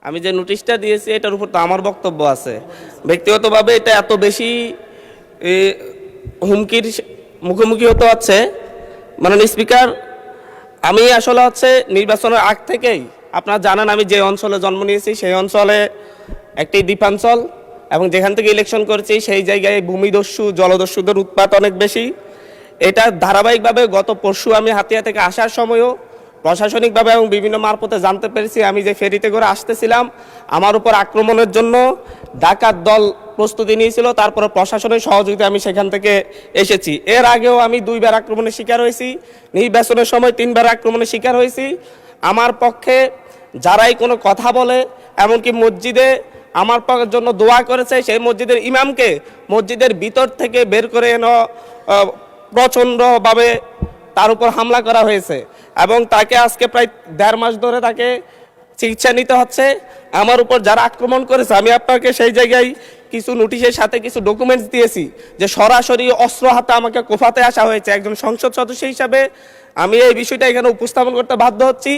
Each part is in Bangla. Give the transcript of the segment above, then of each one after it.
আমি যে নোটিশটা দিয়েছি এটার উপর তো আমার বক্তব্য আছে। ব্যক্তিগতভাবে এটা এত বেশি হুমকির মুখোমুখি হতে হচ্ছে। মাননীয় স্পিকার, আমি আসলে নির্বাচনের আগ থেকেই আপনারা জানেন আমি যে অঞ্চলে জন্ম নিয়েছি সেই অঞ্চলে একটি দ্বীপাঞ্চল, এবং যেখান থেকে ইলেকশন করেছি সেই জায়গায় ভূমিদস্যু জলদস্যুদের উৎপাত অনেক বেশি। এটা ধারাবাহিকভাবে গত পরশু আমি হাতিয়া থেকে আসার সময়ও প্রশাসনিকভাবে এবং বিভিন্ন মারফতে জানতে পেরেছি আমি যে ফেরিতে করে আসতেছিলাম আমার উপর আক্রমণের জন্য ডাকাত দল প্রস্তুতি নিয়েছিল। তারপরে প্রশাসনের সহযোগিতা আমি সেখান থেকে এসেছি। এর আগেও আমি 2বার আক্রমণের শিকার হয়েছি, নির্বাচনের সময় 3বার আক্রমণের শিকার হয়েছি। আমার পক্ষে যারাই কোনো কথা বলে, এমনকি মসজিদে আমার জন্য দোয়া করেছে, সেই মসজিদের ইমামকে মসজিদের ভিতর থেকে বের করে এনে প্রচণ্ডভাবে তার উপর হামলা করা হয়েছে এবং তাকে আজকে প্রায় 1.5 মাস ধরে তাকে চিকিৎসা নিতে হচ্ছে। আমার উপর যারা আক্রমণ করেছে আমি আপনাকে সেই জায়গায় কিছু নোটিশের সাথে কিছু ডকুমেন্টস দিয়েছি যে সরাসরি অস্ত্র হাতে আমাকে কোফাতে আসা হয়েছে। একজন সংসদ সদস্য হিসাবে আমি এই বিষয়টা এখানে উপস্থাপন করতে বাধ্য হচ্ছি,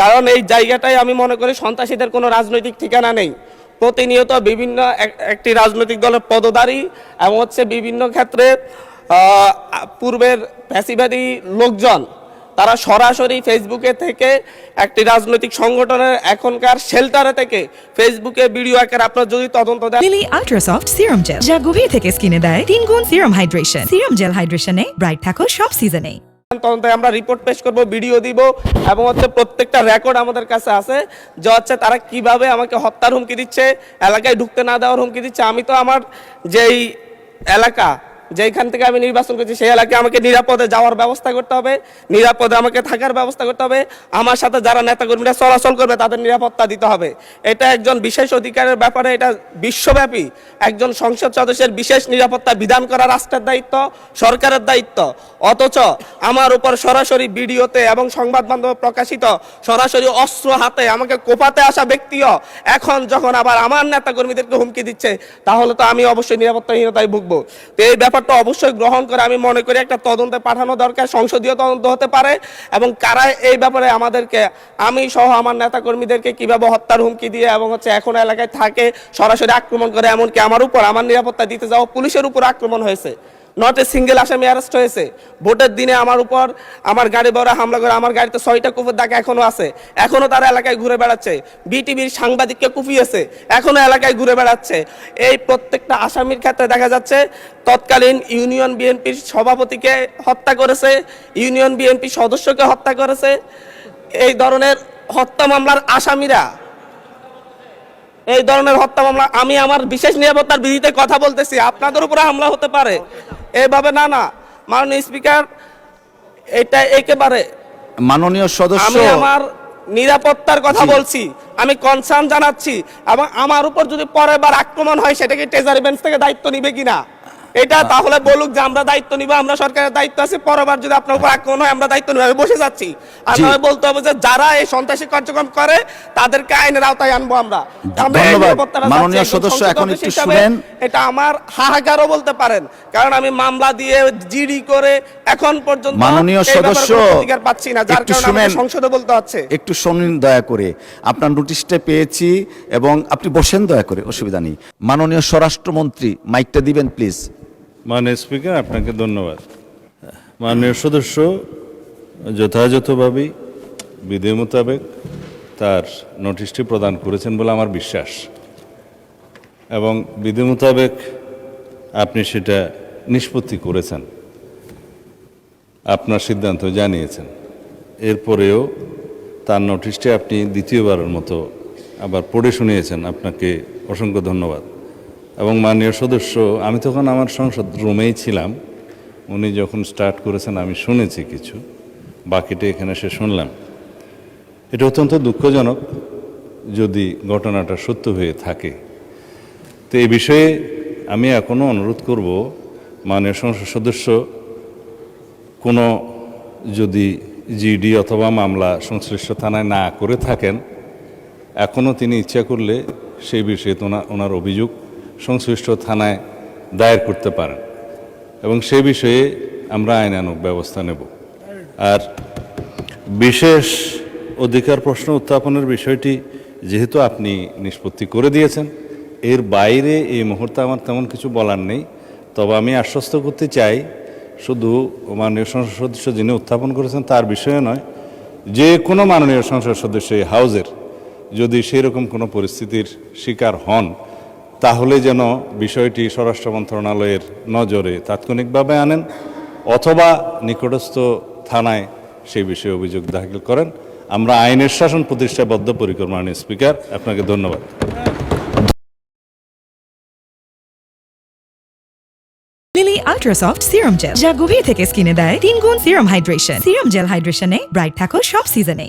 কারণ এই জায়গাটায় আমি মনে করি সন্ত্রাসীদের কোনো রাজনৈতিক ঠিকানা নেই। প্রতিনিয়ত বিভিন্ন একটি রাজনৈতিক দলের পদধারী এবং বিভিন্ন ক্ষেত্রে পূর্বের ফ্যাসিবাদী লোকজন তারা সরাসরি ফেসবুকে থেকে একটি রাজনৈতিক সংগঠনের এখনকার শেল্টারে থেকে ফেসবুকে ভিডিও আকারে আপনার যদি তদন্ত দেন। লিলি আল্ট্রাসফট সিরাম জেল, যা গভীর থেকে স্কিনে দেয় 3 গুণ সিরাম হাইড্রেশন। সিরাম জেল হাইড্রেশনে ব্রাইট থাকো সব সিজনে। তদন্তে আমরা রিপোর্ট পেশ করব, ভিডিও দিব এবং প্রত্যেকটা রেকর্ড আমাদের কাছে আছে যে তারা কিভাবে আমাকে হত্যার হুমকি দিচ্ছে, এলাকায় ঢুকতে না দেওয়ার হুমকি দিচ্ছে। আমি তো আমার যেই এলাকা যেখান থেকে আমি নির্বাচন করছি সেই এলাকায় আমাকে নিরাপদে যাওয়ার ব্যবস্থা করতে হবে, নিরাপদে আমাকে থাকার ব্যবস্থা করতে হবে। আমার সাথে যারা নেতাকর্মীরা চলাচল করবে তাদের নিরাপত্তা দিতে হবে। এটা একজন বিশেষ অধিকারের ব্যাপারে, এটা বিশ্বব্যাপী একজন সংসদ সদস্যের বিশেষ নিরাপত্তা বিধান করা রাষ্ট্রের দায়িত্ব, সরকারের দায়িত্ব। অথচ আমার উপর সরাসরি ভিডিওতে এবং সংবাদ মাধ্যমে প্রকাশিত সরাসরি অস্ত্র হাতে আমাকে কোপাতে আসা ব্যক্তিও এখন যখন আবার আমার নেতাকর্মীদেরকে হুমকি দিচ্ছে, তাহলে তো আমি অবশ্যই নিরাপত্তাহীনতায় ভুগবো। তো এই ব্যাপারটা অবশ্যই গ্রহণ করে আমি মনে করি একটা তদন্তে পাঠানো দরকার, সংসদীয় তদন্ত হতে পারে, এবং কারা এই ব্যাপারে আমাদেরকে, আমি সহ আমার নেতাকর্মীদেরকে কিভাবে হত্যার হুমকি দিয়ে এবং এখন এলাকায় থাকে সরাসরি আক্রমণ করে, এমনকি আমার উপর আমার নিরাপত্তা দিতে যাওয়া পুলিশের উপর আক্রমণ হয়েছে। নট এ সিঙ্গেল আসামি অ্যারেস্ট হয়েছে। ভোটের দিনে আমার উপর আমার গাড়ি বড় হামলা করে, আমার গাড়িতে 6টা কুপির দাগ এখনো আছে, এখনো তারা এলাকায় ঘুরে বেড়াচ্ছে। বিটিভির সাংবাদিককে কুপিয়েছে, এখনো এলাকায় ঘুরে বেড়াচ্ছে। এই প্রত্যেকটা আসামির ক্ষেত্রে দেখা যাচ্ছে তৎকালীন ইউনিয়ন বিএনপির সভাপতিকে হত্যা করেছে, ইউনিয়ন বিএনপি সদস্যকে হত্যা করেছে। এই ধরনের হত্যা মামলার আসামিরা, এই ধরনের হত্যা মামলা, আমি আমার বিশেষ নিরাপত্তার বিধিতে কথা বলতেছি, আপনাদের উপরে হামলা হতে পারে এইভাবে না। মাননীয় স্পিকার, এটা একেবারে মাননীয় সদস্য, আমি আমার নিরাপত্তার কথা বলছি, আমি কনসার্ন জানাচ্ছি। এবং আমার উপর যদি পরের বার আক্রমণ হয় সেটাকে ট্রেজারি বেঞ্চ থেকে দায়িত্ব নিবে কিনা এটা তাহলে বলুক যে আমরা দায়িত্ব নিব, আমরা সরকারের দায়িত্ব আছে। পরেরবার যদি আপনার উপর আক্রমণ হয় আমরা দায়িত্ব নিব, আমি বসে যাচ্ছি। আর নয় বলতে হবে যে যারা এই সন্ত্রাসী কার্যক্রম করে তাদেরকে আইনের আওতায় আনবো আমরা। মাননীয় সদস্য, এখন একটু শুনেন। এটা আমার হাহাকারও বলতে পারেন, কারণ আমি মামলা দিয়ে জিডি করে এখন পর্যন্ত মাননীয় সদস্য অধিকার পাচ্ছি না, যার কারণে আমাকে সংসদে বলতে হচ্ছে। একটু শুনুন দয়া করে, আপনার নোটিশটা পেয়েছি এবং আপনি বসেন দয়া করে, অসুবিধা নেই। মাননীয় স্বরাষ্ট্রমন্ত্রী, মাইকটা দিবেন প্লিজ। মাননীয় স্পিকার, আপনাকে ধন্যবাদ। মাননীয় সদস্য যথাযথভাবেই বিধি মোতাবেক তার নোটিশটি প্রদান করেছেন বলে আমার বিশ্বাস, এবং বিধি মোতাবেক আপনি সেটা নিষ্পত্তি করেছেন, আপনার সিদ্ধান্ত জানিয়েছেন। এরপরেও তার নোটিশটি আপনি দ্বিতীয়বারের মতো আবার পড়ে শুনিয়েছেন, আপনাকে অসংখ্য ধন্যবাদ। এবং মাননীয় সদস্য, আমি তখন আমার সংসদ রুমেই ছিলাম, উনি যখন স্টার্ট করেছেন আমি শুনেছি কিছু, বাকিটা এখানে এসে শুনলাম। এটা অত্যন্ত দুঃখজনক যদি ঘটনাটা সত্য হয়ে থাকে। তো এই বিষয়ে আমি এখনও অনুরোধ করব, মাননীয় সংসদ সদস্য কোনো যদি জিডি অথবা মামলা সংশ্লিষ্ট থানায় না করে থাকেন, এখনও তিনি ইচ্ছা করলে সেই বিষয়ে ওনার অভিযোগ সংশ্লিষ্ট থানায় দায়ের করতে পারেন, এবং সেই বিষয়ে আমরা আইনানুগ ব্যবস্থা নেব। আর বিশেষ অধিকার প্রশ্ন উত্থাপনের বিষয়টি যেহেতু আপনি নিষ্পত্তি করে দিয়েছেন, এর বাইরে এই মুহূর্তে আমার তেমন কিছু বলার নেই। তবে আমি আশ্বস্ত করতে চাই, শুধু মাননীয় সংসদ সদস্য যিনি উত্থাপন করেছেন তার বিষয়ে নয়, যে কোনো মাননীয় সংসদ সদস্য এই হাউজের যদি সেরকম কোনো পরিস্থিতির শিকার হন, তাহলে যেন বিষয়টি স্বরাষ্ট্র মন্ত্রণালয়ের নজরে তাৎক্ষণিকভাবে আনেন অথবা নিকটস্থ থানায় সেই বিষয়ে অভিযোগ দাখিল করেন। আমরা আইনের শাসন প্রতিষ্ঠায় বদ্ধপরিকর। মাননীয় স্পিকার, আপনাকে ধন্যবাদ। লিলি আল্ট্রাসফট সিরাম জেল, যা গভীর থেকে স্কিনে দেয় 3 গুণ সিরাম হাইড্রেশন। সিরাম জেল হাইড্রেশনে ব্রাইট থাকো সব সিজনে।